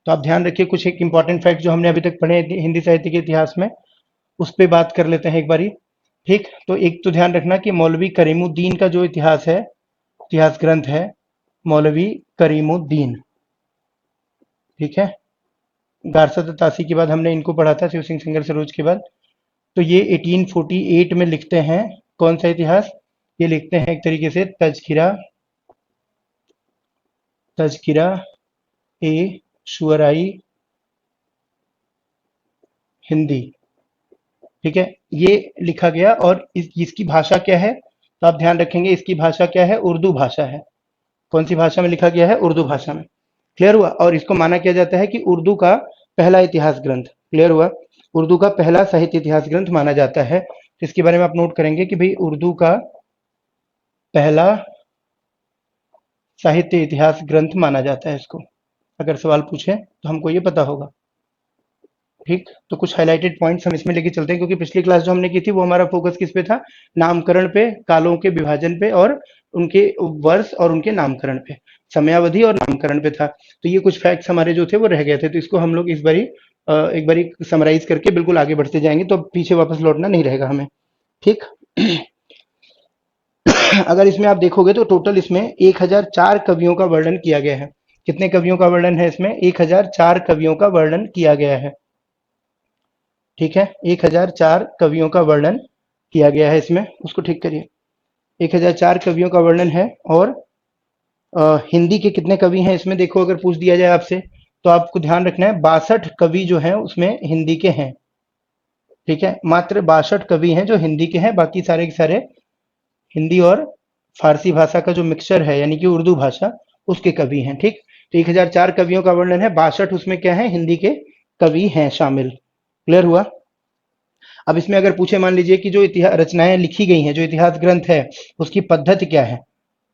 तो आप ध्यान रखिए, कुछ एक इंपॉर्टेंट फैक्ट जो हमने अभी तक पढ़े हैं हिंदी साहित्य के इतिहास में, उस पे बात कर लेते हैं एक बारी। ठीक, तो एक तो ध्यान रखना कि मौलवी करीमुद्दीन का जो इतिहास है, इतिहास ग्रंथ है मौलवी करीमुद्दीन, ठीक है। गारसद तासी के बाद हमने इनको पढ़ा था, शिव सिंह सिंगर सरोज के बाद। तो ये 1848 में लिखते हैं कौन सा इतिहास, ये लिखते हैं एक तरीके से तजकिरा, तजकिरा ए शुअराई हिंदी, ठीक है। ये लिखा गया और इसकी भाषा क्या है, तो आप ध्यान रखेंगे इसकी भाषा क्या है, उर्दू भाषा है। कौन सी भाषा में लिखा गया है, उर्दू भाषा में। क्लियर हुआ। और इसको माना किया जाता है कि उर्दू का पहला इतिहास ग्रंथ, क्लियर हुआ, उर्दू का पहला साहित्य इतिहास ग्रंथ माना जाता है। इसके बारे में आप नोट करेंगे कि भाई उर्दू का पहला साहित्य इतिहास ग्रंथ माना जाता है इसको, अगर सवाल पूछे तो हमको ये पता होगा। ठीक, तो कुछ हाइलाइटेड पॉइंट्स हम इसमें लेके चलते हैं, क्योंकि पिछली क्लास जो हमने की थी वो हमारा फोकस किस पे था, नामकरण पे, कालों के विभाजन पे और उनके वर्ष और उनके नामकरण पे, समयावधि और नामकरण पे था। तो ये कुछ फैक्ट्स हमारे जो थे वो रह गए थे, तो इसको हम लोग इस बारी एक बारी समराइज करके बिल्कुल आगे बढ़ते जाएंगे, तो पीछे वापस लौटना नहीं रहेगा हमें। ठीक अगर इसमें आप देखोगे तो टोटल इसमें 1004 कवियों का वर्णन किया गया है। कितने कवियों का वर्णन है इसमें, 1004 कवियों का वर्णन किया गया है। ठीक है, 1004 कवियों का वर्णन किया गया है इसमें, उसको ठीक करिए। 1004 कवियों का वर्णन है। और हिंदी के कितने कवि हैं इसमें, देखो अगर पूछ दिया जाए आपसे तो आपको ध्यान रखना है 62 कवि जो हैं उसमें हिंदी के हैं। ठीक है, मात्र 62 कवि हैं जो हिंदी के हैं, बाकी सारे के सारे हिंदी और फारसी भाषा का जो मिक्सचर है यानी कि उर्दू भाषा, उसके कवि हैं। ठीक, तो 1004 कवियों का वर्णन है, 62 उसमें क्या है, हिंदी के कवि हैं शामिल। क्लियर हुआ। अब इसमें अगर पूछे मान लीजिए कि जो इतिहास रचनाएं लिखी गई हैं, जो इतिहास ग्रंथ है, उसकी पद्धति क्या है,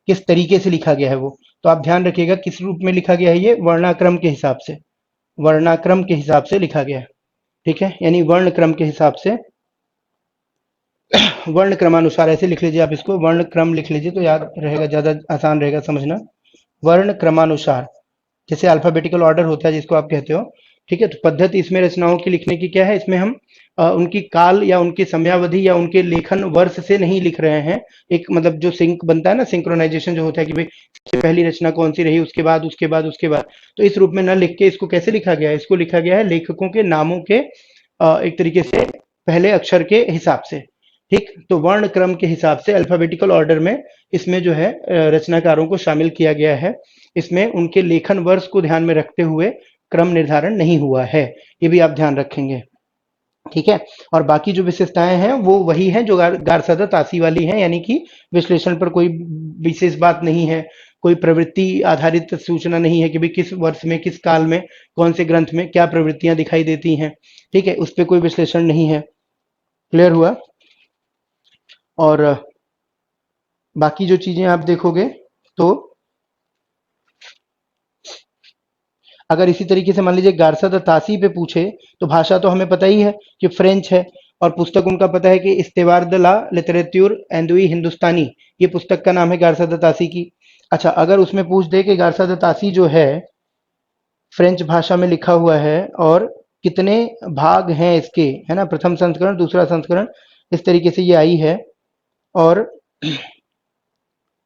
किस तरीके से लिखा गया है वो, तो आप ध्यान रखिएगा किस रूप में लिखा गया है, ये वर्णाक्रम के हिसाब से, वर्णाक्रम के हिसाब से लिखा गया है। ठीक है, यानी वर्ण क्रम के हिसाब से, वर्ण क्रमानुसार ऐसे लिख लीजिए आप इसको, वर्ण क्रम लिख लीजिए तो याद रहेगा, ज्यादा आसान रहेगा समझना। वर्ण क्रमानुसार, जैसे अल्फाबेटिकल ऑर्डर होता है जिसको आप कहते हो। ठीक है, तो पद्धति इसमें रचनाओं की लिखने की क्या है, इसमें हम उनकी काल या उनकी समयावधि या उनके लेखन वर्ष से नहीं लिख रहे हैं। एक मतलब जो सिंक बनता है ना, सिंक्रोनाइजेशन जो होता है कि भाई सबसे पहली रचना कौन सी रही, उसके बाद उसके बाद उसके बाद, तो इस रूप में न लिख के इसको कैसे लिखा गया है, इसको लिखा गया है लेखकों के नामों के एक तरीके से पहले अक्षर के हिसाब से। ठीक, तो वर्ण क्रम के हिसाब से अल्फाबेटिकल ऑर्डर में इसमें जो है रचनाकारों को शामिल किया गया है। इसमें उनके लेखन वर्ष को ध्यान में रखते हुए क्रम निर्धारण नहीं हुआ है, ये भी आप ध्यान रखेंगे। ठीक है, और बाकी जो विशेषताएं हैं वो वही हैं जो गारसदा तासी वाली हैं, यानी कि विश्लेषण पर कोई विशेष बात नहीं है, कोई प्रवृत्ति आधारित सूचना नहीं है कि भाई किस वर्ष में किस काल में कौन से ग्रंथ में क्या प्रवृत्तियां दिखाई देती हैं। ठीक है, उस पर कोई विश्लेषण नहीं है। क्लियर हुआ। और बाकी जो चीजें आप देखोगे तो अगर इसी तरीके से मान लीजिए गारसद तासी पे पूछे तो भाषा तो हमें पता ही है कि फ्रेंच है, और पुस्तक उनका पता है कि इस्तेवार द ला लिटरेच्योर एंडुई हिंदुस्तानी, ये पुस्तक का नाम है गारसद तासी की। अच्छा, अगर उसमें पूछ दे कि गारसद तासी जो है फ्रेंच भाषा में लिखा हुआ है और कितने भाग हैं इसके, है ना, प्रथम संस्करण दूसरा संस्करण, इस तरीके से ये आई है। और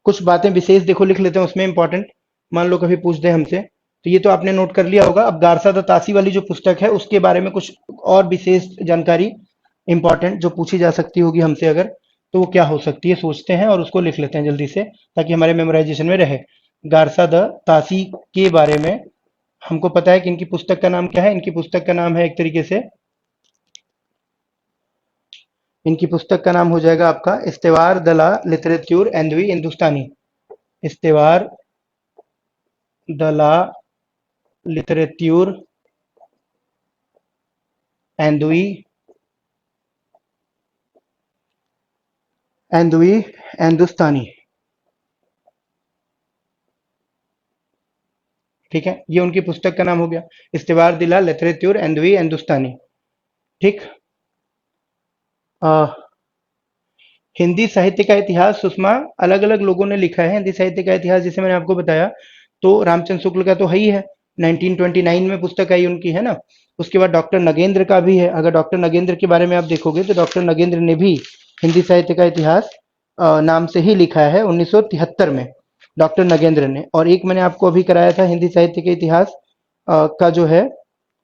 कुछ बातें विशेष देखो लिख लेते हैं उसमें इंपॉर्टेंट, मान लो कभी पूछ दे हमसे, तो ये तो आपने नोट कर लिया होगा। अब गारसा द तासी वाली जो पुस्तक है उसके बारे में कुछ और विशेष जानकारी इंपॉर्टेंट जो पूछी जा सकती होगी हमसे अगर, तो वो क्या हो सकती है, सोचते हैं और उसको लिख लेते हैं जल्दी से ताकि हमारे मेमोराइजेशन में रहे। गारसा द तासी के बारे में हमको पता है कि इनकी पुस्तक का नाम क्या है, इनकी पुस्तक का नाम है एक तरीके से, इनकी पुस्तक का नाम हो जाएगा आपका इस्तेवार दला लिटरेच्योर एंडवी हिंदुस्तानी, इस्तेवार दला लिटरेच्योर एंडवी एंडवी हिंदुस्तानी। ठीक है, ये उनकी पुस्तक का नाम हो गया, इस्तेवार दिला लिटरेच्योर एंडवी हिंदुस्तानी। ठीक, हिंदी साहित्य का इतिहास सुषमा अलग अलग लोगों ने लिखा है। हिंदी साहित्य का इतिहास जैसे मैंने आपको बताया तो रामचंद्र शुक्ल का तो है ही है, 1929 में पुस्तक आई उनकी, है ना। उसके बाद डॉक्टर नगेंद्र का भी है। अगर डॉक्टर नगेंद्र के बारे में आप देखोगे तो डॉक्टर नगेंद्र ने भी हिंदी साहित्य का इतिहास नाम से ही लिखा है 1973 में, डॉक्टर नगेंद्र ने। और एक मैंने आपको अभी कराया था हिंदी साहित्य के इतिहास का जो है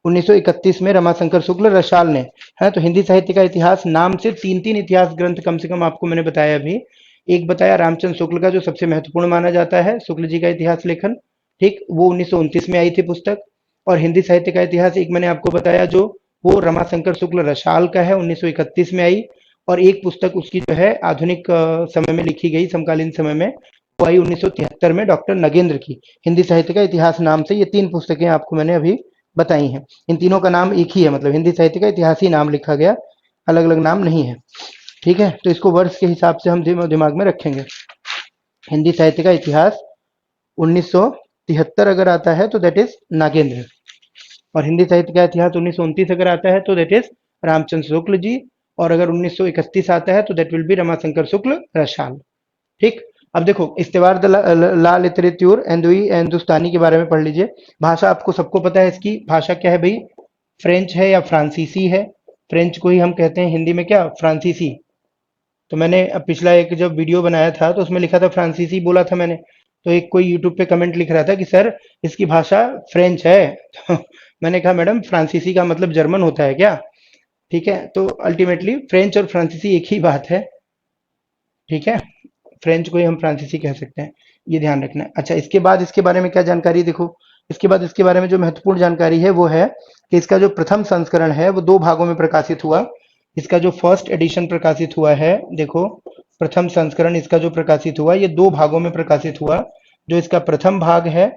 1931 में रमाशंकर शुक्ल रसाल ने, है। तो हिंदी साहित्य का इतिहास नाम से तीन तीन इतिहास ग्रंथ कम से कम आपको मैंने बताया अभी। एक बताया रामचंद्र शुक्ल का, जो सबसे महत्वपूर्ण माना जाता है, शुक्ल जी का इतिहास लेखन, ठीक, वो 1929 में आई थी पुस्तक। और हिंदी साहित्य का इतिहास एक मैंने आपको बताया जो वो रमाशंकर शुक्ल रसाल का है, 1931 में आई। और एक पुस्तक उसकी जो है आधुनिक समय में लिखी गई, समकालीन समय में, वो आई 1973 में, डॉक्टर नगेंद्र की, हिंदी साहित्य का इतिहास नाम से। ये तीन पुस्तकें आपको मैंने अभी बताई हैं। इन तीनों का नाम एक ही है, मतलब हिंदी साहित्य का इतिहास ही नाम लिखा गया, अलग अलग नाम नहीं है, ठीक है। तो इसको वर्ष के हिसाब से हम दिमाग में रखेंगे। हिंदी साहित्य का इतिहास 1973 अगर आता है तो दैट इज नागेंद्र, और हिंदी साहित्य का इतिहास 1929 अगर आता है तो दैट इज रामचंद्र शुक्ल जी, और अगर 1931 आता है तो दैट विल बी रमाशंकर शुक्ल रसाल, ठीक। अब देखो, इस्तेवार द ला लिटरेच्योर एंदुई हिंदुस्तानी के बारे में पढ़ लीजिए। भाषा आपको सबको पता है, इसकी भाषा क्या है भाई, फ्रेंच है या फ्रांसीसी है। फ्रेंच को ही हम कहते हैं हिंदी में क्या, फ्रांसीसी। तो मैंने अब पिछला एक जब वीडियो बनाया था तो उसमें लिखा था फ्रांसीसी बोला था मैंने। तो एक कोई यूट्यूब पे कमेंट लिख रहा था कि सर इसकी भाषा फ्रेंच है। तो मैंने कहा मैडम फ्रांसीसी का मतलब जर्मन होता है क्या, ठीक है। तो अल्टीमेटली फ्रेंच और फ्रांसीसी एक ही बात है, ठीक है। फ्रेंच को ही हम फ्रांसीसी कह सकते हैं, ये ध्यान रखना है। अच्छा, इसके बाद इसके बारे में क्या जानकारी, देखो इसके बाद इसके बारे में जो महत्वपूर्ण जानकारी है वो है कि इसका जो प्रथम संस्करण है वो दो भागों में प्रकाशित हुआ। इसका जो फर्स्ट एडिशन प्रकाशित हुआ है, देखो प्रथम संस्करण इसका जो प्रकाशित हुआ ये दो भागों में प्रकाशित हुआ। जो इसका प्रथम भाग है,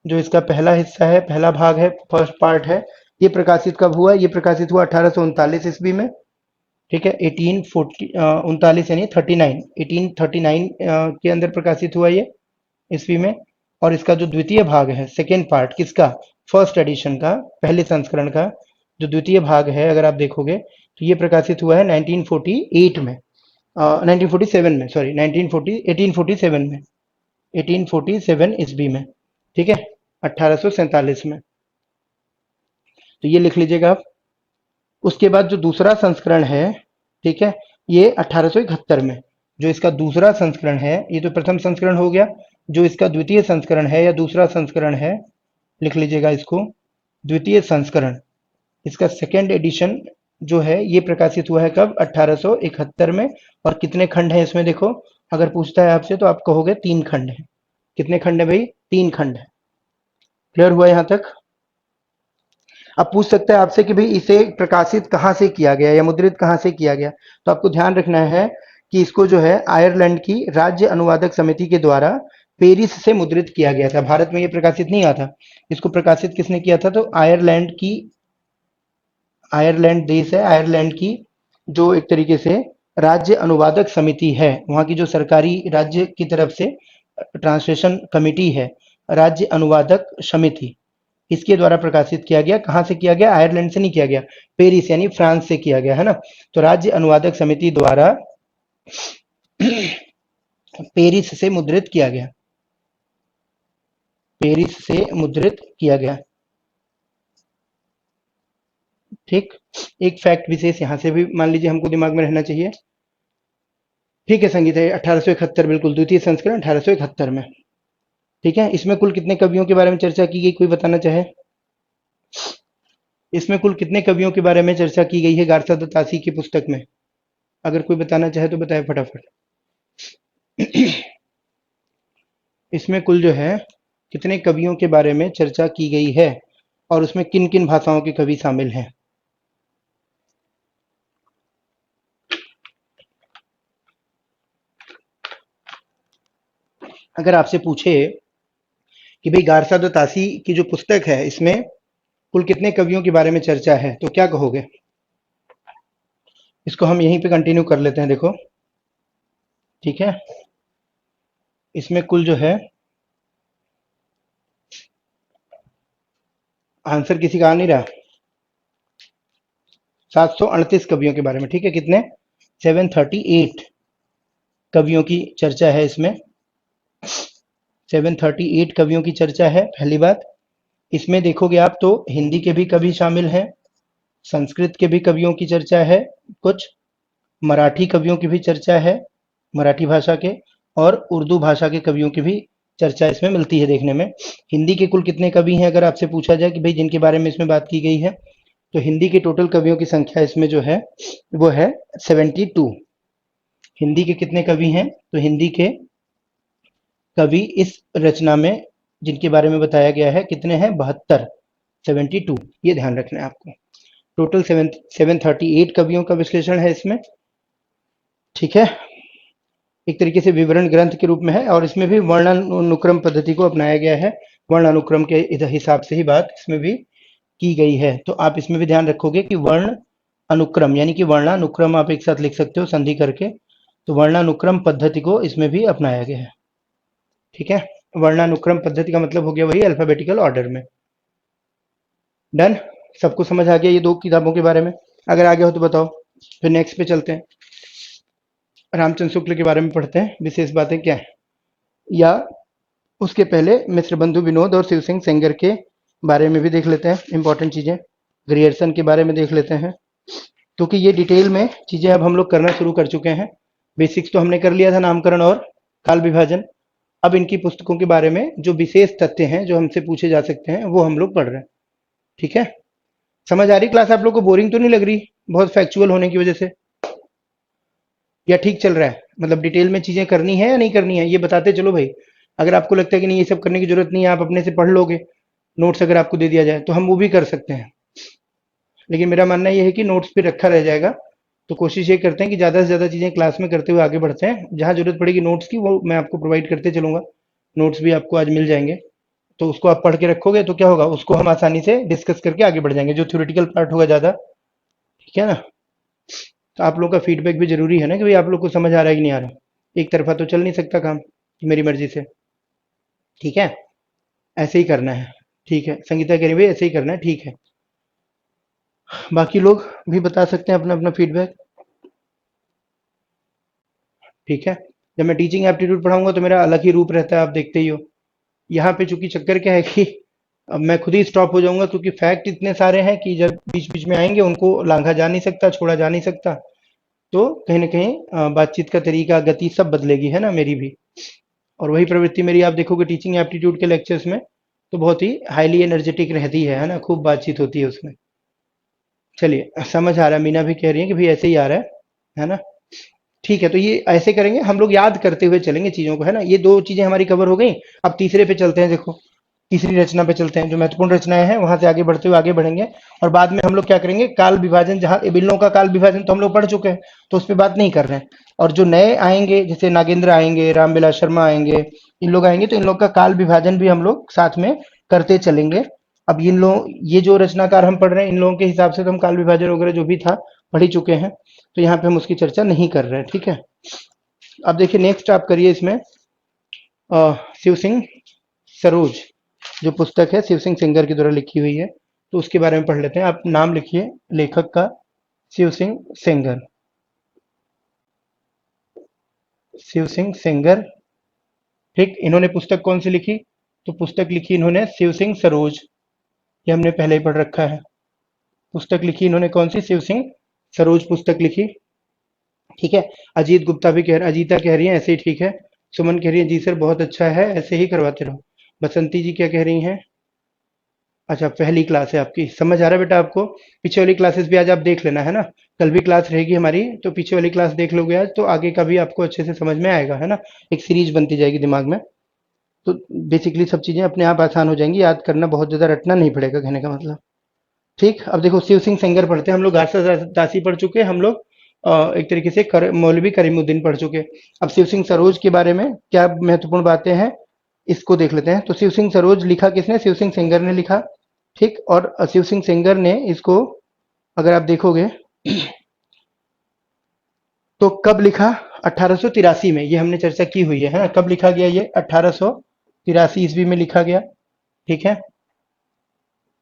जो इसका पहला हिस्सा है, पहला भाग है, फर्स्ट पार्ट है, ये प्रकाशित कब हुआ, ये प्रकाशित हुआ 1839 ईस्वी में, ठीक है। 1839 यानी 39, 1839 के अंदर प्रकाशित हुआ ये ईस्वी में। और इसका जो द्वितीय भाग है, सेकेंड पार्ट किसका, फर्स्ट एडिशन का, पहले संस्करण का जो द्वितीय भाग है, अगर आप देखोगे तो ये प्रकाशित हुआ है 1948 में, 1947 में, सॉरी 1940 1847 में, 1847 ईस्वी में, ठीक है, 1847 में। तो ये लिख लीजिएगा आप। उसके बाद जो दूसरा संस्करण है, ठीक है, ये 1871 में, जो इसका दूसरा संस्करण है, ये तो प्रथम संस्करण हो गया, जो इसका द्वितीय संस्करण है या दूसरा संस्करण है, लिख लीजिएगा इसको, द्वितीय संस्करण, इसका सेकेंड एडिशन जो है ये प्रकाशित हुआ है कब, 1871 में। और कितने खंड हैं इसमें, देखो अगर पूछता है आपसे तो आप कहोगे 3 खंड है। कितने खंड है भाई, 3 खंड है। क्लियर हुआ यहाँ तक। अब पूछ सकता है आपसे कि भाई इसे प्रकाशित कहाँ से किया गया या मुद्रित कहाँ से किया गया। तो आपको ध्यान रखना है कि इसको जो है आयरलैंड की राज्य अनुवादक समिति के द्वारा पेरिस से मुद्रित किया गया था। भारत में ये प्रकाशित नहीं हुआ था। इसको प्रकाशित किसने किया था, तो आयरलैंड की, आयरलैंड देश है, आयरलैंड की जो एक तरीके से राज्य अनुवादक समिति है, वहां की जो सरकारी राज्य की तरफ से ट्रांसलेशन कमिटी है, राज्य अनुवादक समिति, इसके द्वारा प्रकाशित किया गया। कहाँ से किया गया, आयरलैंड से नहीं किया गया, पेरिस यानी फ्रांस से किया गया, है ना। तो राज्य अनुवादक समिति द्वारा पेरिस से मुद्रित किया गया, पेरिस से मुद्रित किया गया, ठीक। एक फैक्ट विशेष यहां से भी मान लीजिए हमको दिमाग में रहना चाहिए, ठीक है। संगीत है 1871, बिल्कुल द्वितीय संस्करण 1871 में, ठीक है। इसमें कुल कितने कवियों के बारे में चर्चा की गई, कोई बताना चाहे। इसमें कुल कितने कवियों के बारे में चर्चा की गई है गारसा दत्तासी की पुस्तक में, अगर कोई बताना चाहे तो बताए फटाफट। इसमें कुल जो है कितने कवियों के बारे में चर्चा की गई है और उसमें किन किन भाषाओं के कवि शामिल हैं। अगर आपसे पूछे कि भाई गारसा द तासी की जो पुस्तक है इसमें कुल कितने कवियों के बारे में चर्चा है तो क्या कहोगे। इसको हम यहीं पे कंटिन्यू कर लेते हैं, देखो ठीक है। इसमें कुल जो है आंसर किसी का आ नहीं रहा, 738 कवियों के बारे में, ठीक है। कितने, 738 कवियों की चर्चा है इसमें, 738 कवियों की चर्चा है, पहली बात। इसमें देखोगे आप तो हिंदी के भी कवि शामिल हैं, संस्कृत के भी कवियों की चर्चा है, कुछ मराठी कवियों की भी चर्चा है, मराठी भाषा के, और उर्दू भाषा के कवियों की भी चर्चा इसमें मिलती है देखने में। हिंदी के कुल कितने कवि हैं अगर आपसे पूछा जाए कि भाई जिनके बारे में इसमें बात की गई है, तो हिंदी के टोटल कवियों की संख्या इसमें जो है वो है 72। हिंदी के कितने कवि हैं, तो हिंदी के कवि इस रचना में जिनके बारे में बताया गया है कितने हैं, 72, 72, ये ध्यान रखना है आपको। टोटल 738 कवियों का विश्लेषण है इसमें, ठीक है। एक तरीके से विवरण ग्रंथ के रूप में है, और इसमें भी वर्णानुक्रम पद्धति को अपनाया गया है। वर्णानुक्रम के हिसाब से ही बात इसमें भी की गई है। तो आप इसमें भी ध्यान रखोगे कि वर्ण अनुक्रम यानी कि वर्णानुक्रम आप एक साथ लिख सकते हो संधि करके, तो वर्णानुक्रम पद्धति को इसमें भी अपनाया गया है, ठीक है। वर्णानुक्रम पद्धति का मतलब हो गया वही अल्फाबेटिकल ऑर्डर में। डन, सबको समझ आ गया ये दो किताबों के बारे में? अगर आगे हो तो बताओ, फिर नेक्स्ट पे चलते हैं। रामचंद्र शुक्ल के बारे में पढ़ते हैं, विशेष बातें क्या है, या उसके पहले मिश्र बंधु विनोद और शिव सिंह सेंगर के बारे में भी देख लेते हैं, इंपॉर्टेंट चीजें। ग्रियर्सन के बारे में देख लेते हैं, क्योंकि ये डिटेल में चीजें अब हम लोग करना शुरू कर चुके हैं। बेसिक्स तो हमने कर लिया था, नामकरण और काल विभाजन। अब इनकी पुस्तकों के बारे में जो विशेष तथ्य हैं जो हमसे पूछे जा सकते हैं वो हम लोग पढ़ रहे हैं, ठीक है। समझ आ रही क्लास? आप लोग को बोरिंग तो नहीं लग रही बहुत फैक्चुअल होने की वजह से, या ठीक चल रहा है? मतलब डिटेल में चीजें करनी है या नहीं करनी है ये बताते चलो भाई। अगर आपको लगता है कि नहीं ये सब करने की जरूरत नहीं है, आप अपने से पढ़ लोगे, नोट्स अगर आपको दे दिया जाए तो हम वो भी कर सकते हैं, लेकिन मेरा मानना ये है कि नोट्स पे रखा रह जाएगा। तो कोशिश ये करते हैं कि ज़्यादा से ज़्यादा चीज़ें क्लास में करते हुए आगे बढ़ते हैं। जहाँ जरूरत पड़ेगी नोट्स की वो मैं आपको प्रोवाइड करते चलूंगा, नोट्स भी आपको आज मिल जाएंगे, तो उसको आप पढ़ के रखोगे तो क्या होगा, उसको हम आसानी से डिस्कस करके आगे बढ़ जाएंगे। जो थ्योरेटिकल पार्ट होगा ज़्यादा, ठीक है ना। तो आप लोग का फीडबैक भी जरूरी है ना कि भाई आप लोग को समझ आ रहा है कि नहीं आ रहा। एक तरफा तो चल नहीं सकता काम मेरी मर्जी से, ठीक है। ऐसे ही करना है, ठीक है। संगीता कह रही भाई ऐसे ही करना है, ठीक है। बाकी लोग भी बता सकते हैं अपना अपना फीडबैक, ठीक है। जब मैं टीचिंग एप्टीट्यूड पढ़ाऊंगा तो मेरा अलग ही रूप रहता है, आप देखते ही हो। यहाँ पे चूंकि चक्कर क्या है कि अब मैं खुद ही स्टॉप हो जाऊंगा, क्योंकि फैक्ट इतने सारे हैं कि जब बीच बीच में आएंगे उनको लांघा जा नहीं सकता, छोड़ा जा नहीं सकता। तो कहीं ना कहीं बातचीत का तरीका, गति सब बदलेगी, है ना, मेरी भी। और वही प्रवृत्ति मेरी आप देखोगे टीचिंग एप्टीट्यूड के लेक्चर्स में, तो बहुत ही हाईली एनर्जेटिक रहती है ना, खूब बातचीत होती है उसमें। चलिए, समझ आ रहा है, मीना भी कह रही है कि भाई ऐसे ही आ रहा है ना। ठीक है, तो ये ऐसे करेंगे हम लोग, याद करते हुए चलेंगे चीजों को, है ना। ये दो चीजें हमारी कवर हो गई। अब तीसरे पे चलते हैं, देखो तीसरी रचना पे चलते हैं, जो महत्वपूर्ण रचनाएं हैं वहां से आगे बढ़ते हुए आगे बढ़ेंगे। और बाद में हम लोग क्या करेंगे, काल विभाजन, जहां बिल्लों का काल विभाजन तो हम लोग पढ़ चुके हैं, तो उस पर बात नहीं कर रहे हैं। और जो नए आएंगे, जैसे नागेंद्र आएंगे, रामविलास शर्मा आएंगे, इन लोग आएंगे, तो इन लोग का काल विभाजन भी हम लोग साथ में करते चलेंगे। अब इन लोग, ये जो रचनाकार हम पढ़ रहे हैं इन लोगों के हिसाब से तो हम काल विभाजन वगैरह जो भी था पढ़ ही चुके हैं, तो यहाँ पे हम उसकी चर्चा नहीं कर रहे हैं, ठीक है। अब देखिए नेक्स्ट आप करिए इसमें शिव सिंह सरोज, जो पुस्तक है शिव सिंह सेंगर के द्वारा लिखी हुई है, तो उसके बारे में पढ़ लेते हैं। आप नाम लिखिए लेखक का, शिव सिंह सेंगर, शिव सिंह सेंगर, ठीक। इन्होंने पुस्तक कौन सी लिखी, तो पुस्तक लिखी इन्होंने शिव सिंह सरोज, ये हमने पहले ही पढ़ रखा है। पुस्तक लिखी इन्होंने कौन सी, शिव सिंह सरोज पुस्तक लिखी, ठीक है। अजीत गुप्ता भी अजीता कह रही है ऐसे ही ठीक है। सुमन कह रही है जी सर बहुत अच्छा है, ऐसे ही करवाते रहो। बसंती जी क्या कह रही हैं, अच्छा पहली क्लास है आपकी, समझ आ रहा है बेटा आपको। पीछे वाली क्लासेस भी आज आप देख लेना, है ना। कल भी क्लास रहेगी हमारी, तो पीछे वाली क्लास देख लोगे आज, तो आगे का भी आपको अच्छे से समझ में आएगा, है ना। एक सीरीज बनती जाएगी दिमाग में, तो बेसिकली सब चीजें अपने आप आसान हो जाएंगी, याद करना बहुत ज्यादा रटना नहीं पड़ेगा, कहने का मतलब। ठीक, अब देखो शिव सिंह सेंगर पढ़ते हैं हम लोग, गारसा दासी पढ़ चुके हैं हम लोग, एक तरीके से मौलवी करीमुद्दीन पढ़ चुके। अब शिव सिंह सरोज के बारे में क्या महत्वपूर्ण बातें हैं, इसको देख लेते हैं। तो शिव सिंह सरोज लिखा किसने, शिव सिंह सेंगर ने लिखा, ठीक। और शिव सिंह सेंगर ने इसको, अगर आप देखोगे तो कब लिखा, 1883 में, ये हमने चर्चा की हुई है ना। कब लिखा गया ये, 1883 ईस्वी में लिखा गया, ठीक है।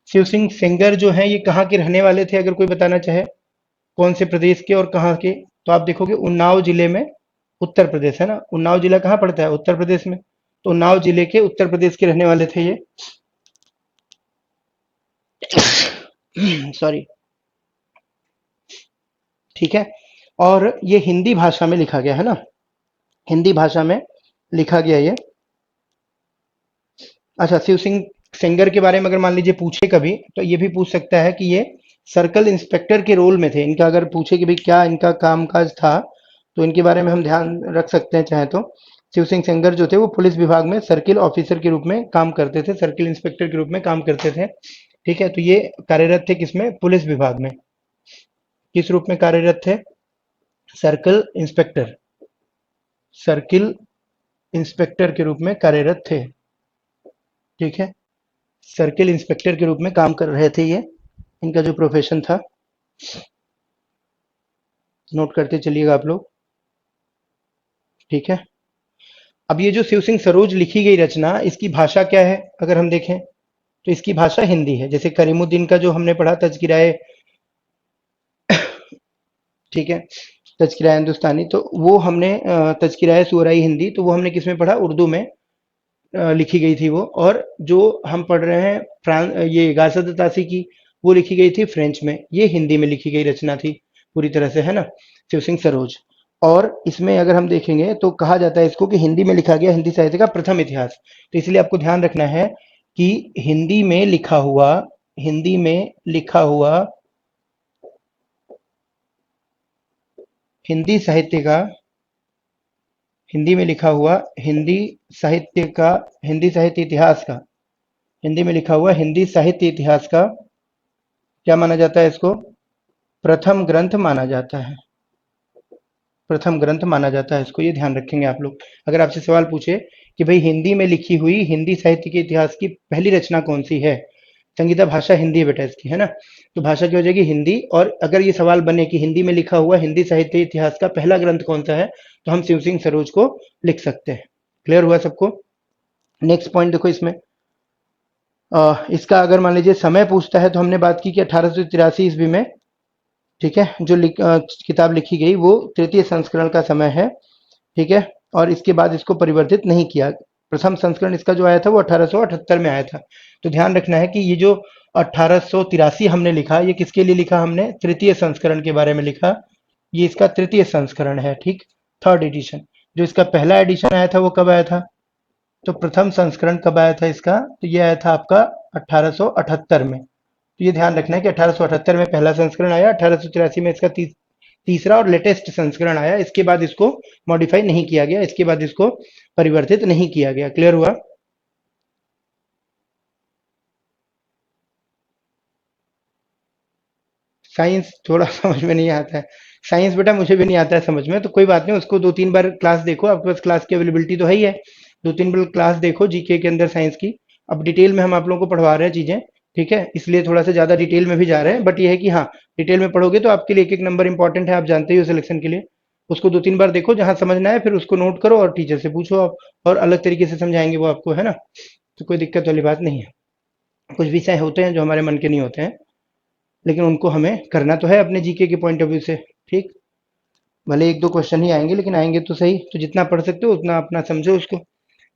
शिव सिंह सेंगर जो है ये कहाँ के रहने वाले थे, अगर कोई बताना चाहे, कौन से प्रदेश के और कहाँ के, तो आप देखोगे उन्नाव जिले में, उत्तर प्रदेश, है ना। उन्नाव जिला कहाँ पड़ता है, उत्तर प्रदेश में। तो उन्नाव जिले के, उत्तर प्रदेश के रहने वाले थे ये, सॉरी। ठीक है, और ये हिंदी भाषा में लिखा गया है ना, हिंदी भाषा में लिखा गया ये। अच्छा, शिव सिंह सेंगर के बारे में अगर मान लीजिए पूछे कभी, तो ये भी पूछ सकता है कि ये सर्कल इंस्पेक्टर के रोल में थे। इनका अगर पूछे कि भाई क्या इनका कामकाज था, तो इनके बारे में हम ध्यान रख सकते हैं चाहे तो। शिव सिंह सेंगर जो थे वो पुलिस विभाग में सर्किल ऑफिसर के रूप में काम करते थे, सर्किल इंस्पेक्टर के रूप में काम करते थे। ठीक है, तो ये कार्यरत थे किसमें? पुलिस विभाग में। किस रूप में कार्यरत थे? सर्कल इंस्पेक्टर, सर्किल इंस्पेक्टर के रूप में कार्यरत थे। ठीक है, सर्किल इंस्पेक्टर के रूप में काम कर रहे थे ये, इनका जो प्रोफेशन था। नोट करते चलिएगा आप लोग। ठीक है, अब ये जो शिव सिंह सरोज लिखी गई रचना, इसकी भाषा क्या है अगर हम देखें, तो इसकी भाषा हिंदी है। जैसे करीमुद्दीन का जो हमने पढ़ा तज़किराए, ठीक है, तज़किराए हिंदुस्तानी, तो वो हमने तज़किराए सूराई हिंदी, तो वो हमने किस में पढ़ा? उर्दू में लिखी गई थी वो। और जो हम पढ़ रहे हैं ये गासद तासी की, वो लिखी गई थी फ्रेंच में। ये हिंदी में लिखी गई रचना थी पूरी तरह से, है ना, शिव सिंह सरोज। और इसमें अगर हम देखेंगे तो कहा जाता है इसको कि हिंदी में लिखा गया हिंदी साहित्य का प्रथम इतिहास। तो इसलिए आपको ध्यान रखना है कि हिंदी में लिखा हुआ, हिंदी में लिखा हुआ हिंदी साहित्य का, हिंदी में लिखा हुआ हिंदी साहित्य का, हिंदी साहित्य इतिहास का, हिंदी में लिखा हुआ हिंदी साहित्य इतिहास का क्या माना जाता है इसको? प्रथम ग्रंथ माना जाता है, प्रथम ग्रंथ माना जाता है इसको। ये ध्यान रखेंगे आप लोग। अगर आपसे सवाल पूछे कि भाई हिंदी में लिखी हुई हिंदी साहित्य के इतिहास की पहली रचना कौन सी है, संगीता भाषा हिंदी है बेटा इसकी, है ना, तो भाषा की हो जाएगी हिंदी। और अगर ये सवाल बने कि हिंदी में लिखा हुआ हिंदी साहित्य इतिहास का पहला ग्रंथ कौन सा है, तो हम शिव सिंह सरोज को लिख सकते हैं। क्लियर हुआ सबको? नेक्स्ट पॉइंट देखो इसमें, इसका अगर मान लीजिए समय पूछता है, तो हमने बात की कि 1883 ईस्वी में, ठीक है, जो किताब लिखी गई वो तृतीय संस्करण का समय है। ठीक है, और इसके बाद इसको परिवर्तित नहीं किया। प्रथम संस्करण इसका जो आया था वो 1878 में आया था। तो ध्यान रखना है कि ये जो 1883 हमने लिखा, ये किसके लिए लिखा? हमने तृतीय संस्करण के बारे में लिखा। ये इसका तृतीय संस्करण है, ठीक, थर्ड एडिशन। जो इसका पहला एडिशन आया था वो कब आया था? तो प्रथम संस्करण कब आया था इसका? तो ये आया था आपका 1878 में। तो ये ध्यान रखना है कि 1878 में पहला संस्करण आया, 1883 में इसका तीसरा और लेटेस्ट संस्करण आया। इसके बाद इसको मॉडिफाई नहीं किया गया, इसके बाद इसको परिवर्तित नहीं किया गया। क्लियर हुआ? साइंस थोड़ा समझ में नहीं आता है। साइंस बेटा मुझे भी नहीं आता है समझ में, तो कोई बात नहीं, उसको दो तीन बार क्लास देखो, आपके पास क्लास की अवेलेबिलिटी तो है ही है। दो तीन बार क्लास देखो जीके के अंदर साइंस की। अब डिटेल में हम आप लोगों को पढ़वा रहे हैं चीजें, ठीक है, इसलिए थोड़ा सा ज्यादा डिटेल में भी जा रहे हैं। बट ये है कि हाँ, डिटेल में पढ़ोगे तो आपके लिए एक एक नंबर इंपॉर्टेंट है, आप जानते ही हो सिलेक्शन के लिए। उसको दो तीन बार देखो, जहां समझना है फिर उसको नोट करो और टीचर से पूछो आप, और अलग तरीके से समझाएंगे वो आपको, है ना। तो कोई दिक्कत वाली बात नहीं है। कुछ विषय होते हैं जो हमारे मन के नहीं होते हैं, लेकिन उनको हमें करना तो है अपने जीके के पॉइंट ऑफ व्यू से। ठीक, भले एक दो क्वेश्चन ही आएंगे, लेकिन आएंगे तो सही। तो जितना पढ़ सकते हो उतना अपना समझो उसको।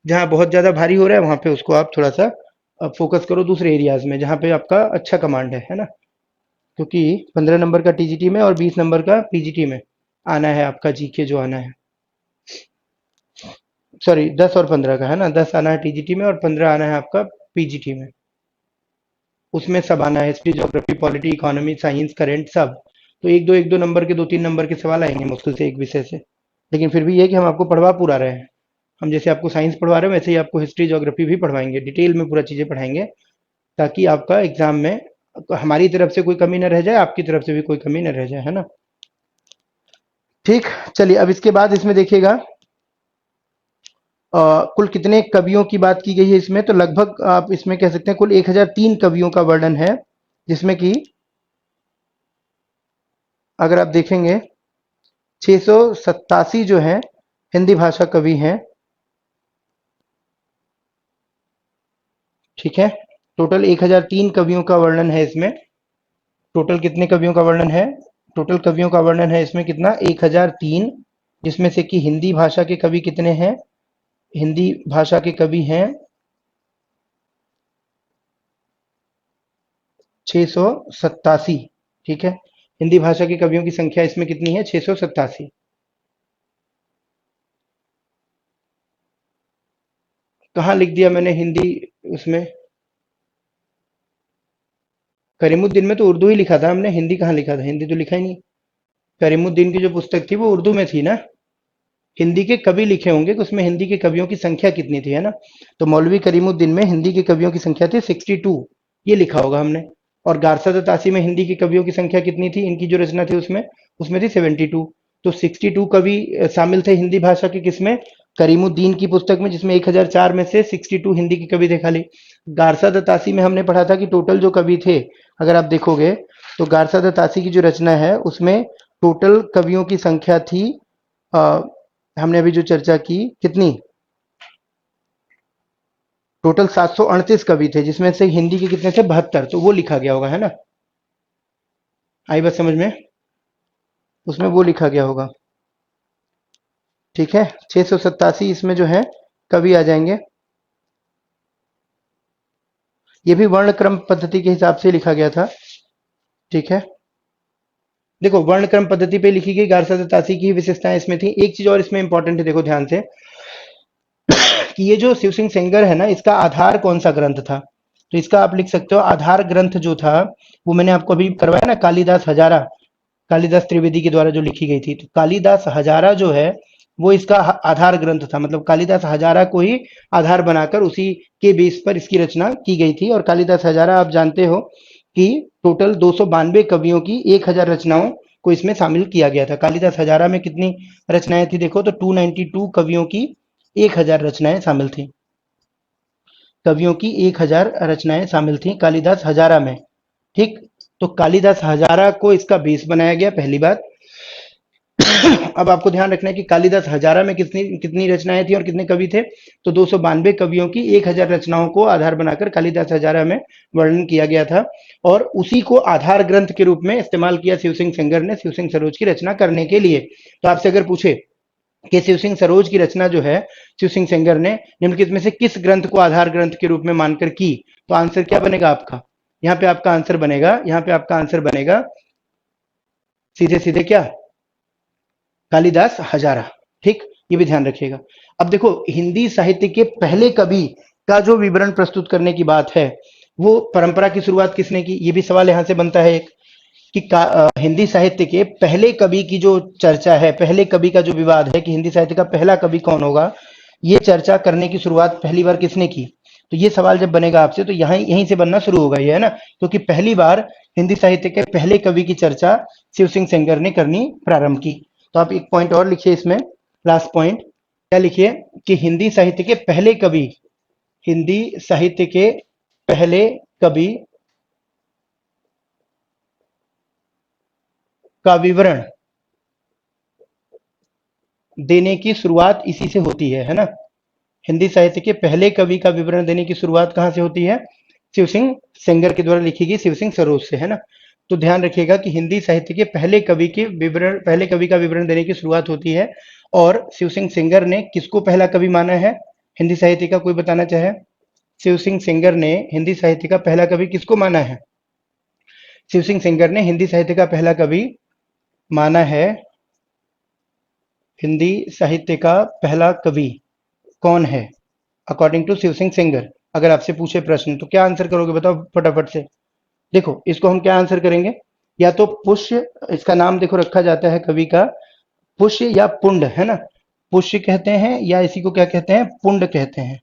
जहाँ बहुत ज्यादा भारी हो रहा है वहां पे उसको आप थोड़ा सा फोकस करो दूसरे एरियाज में जहाँ पे आपका अच्छा कमांड है ना। क्योंकि 15 नंबर का टीजीटी में और 20 नंबर का पीजीटी में आना है आपका जीके जो आना है। सॉरी, 10 और 15 का है ना, 10 आना है टीजीटी में और 15 आना है आपका पीजीटी में। उसमें सब आना है, history, geography, polity, economy, science, current, सब। तो एक दो नंबर के, दो तीन नंबर के सवाल आएंगे मुश्किल से एक विषय से। लेकिन फिर भी ये है कि हम आपको पढ़वा पूरा रहे हैं। हम जैसे आपको साइंस पढ़वा रहे हैं वैसे ही आपको हिस्ट्री, ज्योग्राफी भी पढ़वाएंगे, डिटेल में पूरा चीजें पढ़ाएंगे, ताकि आपका एग्जाम में हमारी तरफ से कोई कमी न रह जाए, आपकी तरफ से भी कोई कमी न रह जाए, है ना। ठीक, चलिए अब इसके बाद इसमें देखिएगा कुल कितने कवियों की बात की गई है इसमें। तो लगभग आप इसमें कह सकते हैं कुल 1003 कवियों का वर्णन है, जिसमें कि अगर आप देखेंगे 687 जो है हिंदी भाषा कवि हैं। ठीक है, टोटल 1003 कवियों का वर्णन है इसमें। टोटल कितने कवियों का वर्णन है? टोटल कवियों का वर्णन है इसमें कितना? 1003, जिसमें से कि हिंदी भाषा के कवि कितने हैं? हिंदी भाषा के कवि हैं 687। ठीक है, हिंदी भाषा के कवियों की संख्या इसमें कितनी है? 687। कहाँ लिख दिया मैंने हिंदी उसमें? करीमुद्दीन में तो उर्दू ही लिखा था हमने, हिंदी कहाँ लिखा था? हिंदी तो लिखा ही नहीं। करीमुद्दीन की जो पुस्तक थी वो उर्दू में थी ना। हिंदी के कवि लिखे होंगे कि उसमें हिंदी के कवियों की संख्या कितनी थी, है ना। तो मौलवी करीमुद्दीन में हिंदी के कवियों की संख्या थी 62, ये लिखा होगा हमने। और गारसाद तासी में हिंदी के कवियों की संख्या कितनी थी? इनकी जो रचना थी उसमें, उसमें थी 72। तो 62 कवि शामिल थे हिंदी भाषा के किसमें? करीमुद्दीन की पुस्तक में, जिसमें 1004 में से 62 हिंदी के कवि थे खाली। गारसाद तासी में हमने पढ़ा था कि टोटल जो कवि थे, अगर आप देखोगे तो गारसाद तासी की जो रचना है उसमें टोटल कवियों की संख्या थी, हमने अभी जो चर्चा की, कितनी? टोटल 738 कवि थे, जिसमें से हिंदी के कितने थे? 72। तो वो लिखा गया होगा, है ना। आई बात समझ में? उसमें वो लिखा गया होगा। ठीक है, 687 इसमें जो है कवि आ जाएंगे। ये भी वर्ण क्रम पद्धति के हिसाब से लिखा गया था। ठीक है, देखो वर्ण क्रम पद्धति पे लिखी गई गारसा तासी की विशेषताएं इसमें थी। एक चीज और इसमें इंपॉर्टेंट है, देखो ध्यान से, कि ये जो शिव सिंह सेंगर है ना, इसका आधार कौन सा ग्रंथ था? तो इसका आप लिख सकते हो आधार ग्रंथ जो था, वो मैंने आपको अभी करवाया ना, कालिदास हजारा, कालिदास त्रिवेदी के द्वारा जो लिखी गई थी। तो कालिदास हजारा जो है वो इसका आधार ग्रंथ था, मतलब कालिदास हजारा को ही आधार बनाकर उसी के बेस पर इसकी रचना की गई थी। और कालिदास हजारा आप जानते हो कि टोटल 292 कवियों की 1000 रचनाओं को इसमें शामिल किया गया था। कालिदास हजारा में कितनी रचनाएं थी? देखो तो 292 कवियों की 1000 रचनाएं शामिल थी। कवियों की 1000 रचनाएं शामिल थी कालिदास हजारा में। ठीक, तो कालिदास हजारा को इसका बेस बनाया गया, पहली बात। अब आपको ध्यान रखना है कि कालिदास हजारा में कितनी कितनी रचनाएं थी और कितने कवि थे? तो 292 कवियों की 1000 रचनाओं को आधार बनाकर कालिदास हजारा में वर्णन किया गया था। और उसी को आधार ग्रंथ के रूप में इस्तेमाल किया शिव सिंह सेंगर ने शिव सिंह सरोज की रचना करने के लिए। तो आपसे अगर पूछे कि शिव सिंह सरोज की रचना जो है शिव सिंह सेंगर ने निम्नलिखित में से किस ग्रंथ को आधार ग्रंथ के रूप में मानकर की, तो आंसर क्या बनेगा आपका? यहाँ पे आपका आंसर बनेगा, यहाँ पे आपका आंसर बनेगा सीधे सीधे क्या? कालिदास हजारा। ठीक, ये भी ध्यान रखिएगा। अब देखो हिंदी साहित्य के पहले कवि का जो विवरण प्रस्तुत करने की बात है, वो परंपरा की शुरुआत किसने की? ये भी सवाल यहां से बनता है एक, कि हिंदी साहित्य के पहले कवि की जो चर्चा है, पहले कवि का जो विवाद है कि हिंदी साहित्य का पहला कवि कौन होगा, ये चर्चा करने की शुरुआत पहली बार किसने की? तो ये सवाल जब बनेगा आपसे तो यहाँ यहीं से बनना शुरू होगा ये, है ना। क्योंकि पहली बार हिंदी साहित्य के पहले कवि की चर्चा शिव सिंह सेंगर ने करनी प्रारंभ की। तो आप एक पॉइंट और लिखिए इसमें, लास्ट पॉइंट क्या लिखिए? कि हिंदी साहित्य के पहले कवि, हिंदी साहित्य के पहले कवि का विवरण देने की शुरुआत इसी से होती है ना। हिंदी साहित्य के पहले कवि का विवरण देने की शुरुआत कहां से होती है? शिव सिंह सेंगर के द्वारा लिखी गई शिव सिंह सरोज से, है ना। तो ध्यान रखिएगा कि हिंदी साहित्य के पहले कवि के विवरण, पहले कवि का विवरण देने की शुरुआत होती है। और शिव सिंह सेंगर ने किसको पहला कवि माना है हिंदी साहित्य का? कोई बताना चाहे? शिव सिंह सेंगर ने हिंदी साहित्य का पहला कवि किसको माना है? शिव सिंह सेंगर ने हिंदी साहित्य का पहला कवि माना है, हिंदी साहित्य का पहला कवि कौन है अकॉर्डिंग टू शिव सिंह सेंगर? अगर आपसे पूछे प्रश्न तो क्या आंसर करोगे, बताओ फटाफट से। देखो इसको हम क्या आंसर करेंगे? या तो पुष्य, इसका नाम देखो रखा जाता है कवि का पुष्य या पुंड, है ना। पुष्य कहते हैं या इसी को क्या कहते हैं? पुंड कहते हैं।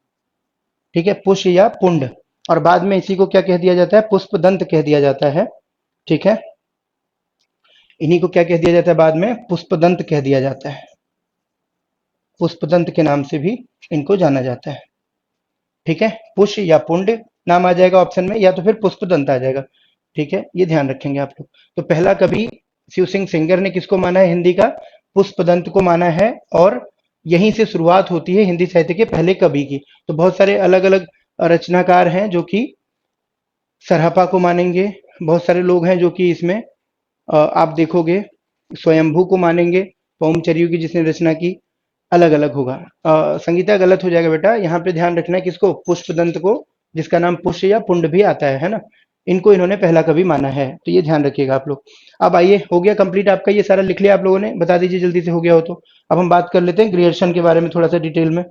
ठीक है, पुष्य या पुंड। और बाद में इसी को क्या कह दिया जाता है? पुष्पदंत कह दिया जाता है। ठीक है, इन्हीं को क्या कह दिया जाता है बाद में? पुष्पदंत कह दिया जाता है। पुष्पदंत के नाम से भी इनको जाना जाता है। ठीक है, पुष्य या पुंड नाम आ जाएगा ऑप्शन में, या तो फिर पुष्पदंत आ जाएगा। ठीक है, ये ध्यान रखेंगे आप लोग। तो पहला कवि शिव सिंह सेंगर ने किसको माना है हिंदी का? पुष्पदंत को माना है। और यहीं से शुरुआत होती है हिंदी साहित्य के पहले कवि की। तो बहुत सारे अलग अलग रचनाकार हैं जो कि सरहपा को मानेंगे, बहुत सारे लोग हैं जो कि इसमें आप देखोगे स्वयंभू को मानेंगे, पौमचरियु की जिसने रचना की, अलग अलग होगा। संगीता गलत हो जाएगा बेटा, यहाँ पे ध्यान रखना है किसको? पुष्पदंत को, जिसका नाम पुष्य या पुंड भी आता है ना। इनको इन्होंने पहला कवि माना है, तो ये ध्यान रखिएगा आप लोग। अब आइए, हो गया कंप्लीट आपका, ये सारा लिख लिया आप लोगों ने, बता दीजिए जल्दी से हो गया हो तो। अब हम बात कर लेते हैं ग्रियर्सन के बारे में थोड़ा सा डिटेल में।